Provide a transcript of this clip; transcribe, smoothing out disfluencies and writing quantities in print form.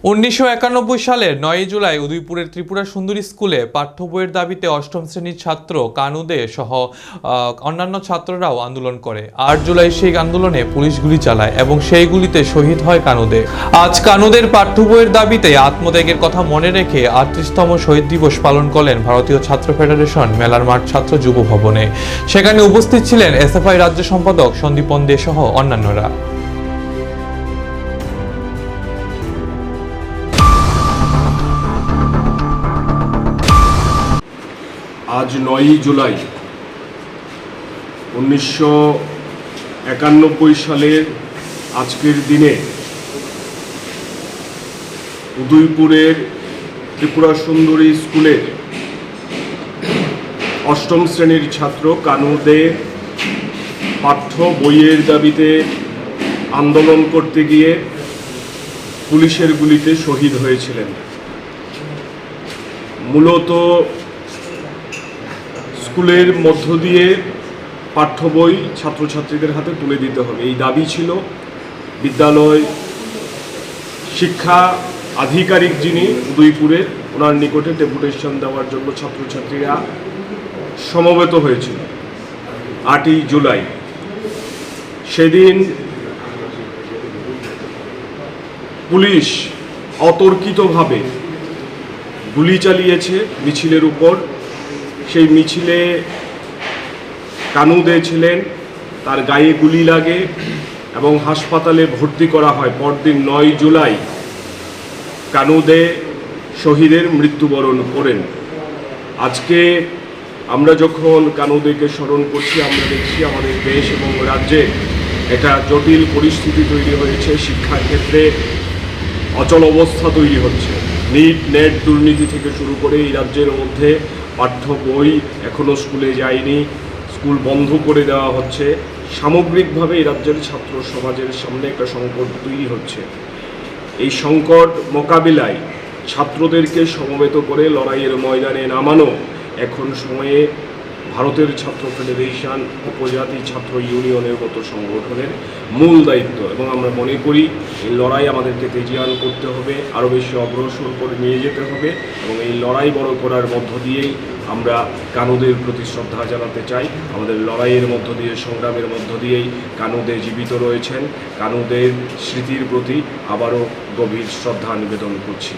1991 সালের 9 জুলাই উদয়পুরের ত্রিপুরা সুন্দরী স্কুলে পাঠ্য বইয়ের দাবিতে অষ্টম শ্রেণীর ছাত্র কানু দে সহ অন্যান্য ছাত্ররাও আন্দোলন করে। 8 জুলাই সেই আন্দোলনে পুলিশ গুলি চালায় এবং সেই গুলিতে শহীদ হয় কানু দে। আজ কানুদের পাঠ্য বইয়ের দাবিতে আত্মত্যাগের কথা মনে রেখে 38তম শহীদ দিবস পালন করলেন ভারতীয় ছাত্র ফেডারেশন মেলার মাঠ ছাত্র যুব ভবনে। সেখানে উপস্থিত ছিলেন এসএফআই রাজ্য সম্পাদক সন্দীপন দে সহ অন্যান্যরা। আজ 9 জুলাই 1991 সালের আজকের দিনে উদয়পুরের ত্রিপুরা সুন্দরী স্কুলের অষ্টম শ্রেণীর ছাত্র কানু দে পাঠ্য বইয়ের দাবিতে আন্দোলন করতে গিয়ে পুলিশের গুলিতে শহীদ হয়েছিলেন। মূলত স্কুলের মধ্য দিয়ে পাঠ্য বই ছাত্রছাত্রীদের হাতে তুলে দিতে হবে, এই দাবি ছিল। বিদ্যালয় শিক্ষা আধিকারিক যিনি উদয়পুরের, ওনার নিকটে ডেপুটেশন দেওয়ার জন্য ছাত্রছাত্রীরা সমবেত হয়েছিল 8ই জুলাই। সেদিন পুলিশ অতর্কিতভাবে গুলি চালিয়েছে মিছিলের উপর। সেই মিছিলে কানু দে ছিলেন, তার গায়ে গুলি লাগে এবং হাসপাতালে ভর্তি করা হয়। পরদিন 9 জুলাই কানু দে শহীদের মৃত্যুবরণ করেন। আজকে আমরা যখন কানু দেকে স্মরণ করছি, আমরা দেখছি আমাদের দেশ এবং রাজ্যে একটা জটিল পরিস্থিতি তৈরি হয়েছে। শিক্ষার ক্ষেত্রে অচল অবস্থা তৈরি হচ্ছে। নিট নেট দুর্নীতি থেকে শুরু করে এই রাজ্যের মধ্যে পাঠ্য বই এখনও স্কুলে যায়নি, স্কুল বন্ধ করে দেওয়া হচ্ছে। সামগ্রিকভাবে এই রাজ্যের ছাত্র সমাজের সামনে একটা সংকট তৈরি হচ্ছে। এই সংকট মোকাবিলায় ছাত্রদেরকে সমবেত করে লড়াইয়ের ময়দানে নামানো এখন সময়ে ভারতের ছাত্র ফেডারেশন, উপজাতি ছাত্র ইউনিয়নের মতো সংগঠনের মূল দায়িত্ব। এবং আমরা মনে করি এই লড়াই আমাদেরকে তেজিয়ান করতে হবে, আরও বেশি অগ্রসর করে নিয়ে যেতে হবে। এবং এই লড়াই বড় করার মধ্য দিয়েই আমরা কানুদের প্রতি শ্রদ্ধা জানাতে চাই। আমাদের লড়াইয়ের মধ্য দিয়ে, সংগ্রামের মধ্য দিয়েই কানু দে জীবিত রয়েছেন। কানুদের স্মৃতির প্রতি আবারও গভীর শ্রদ্ধা নিবেদন করছি।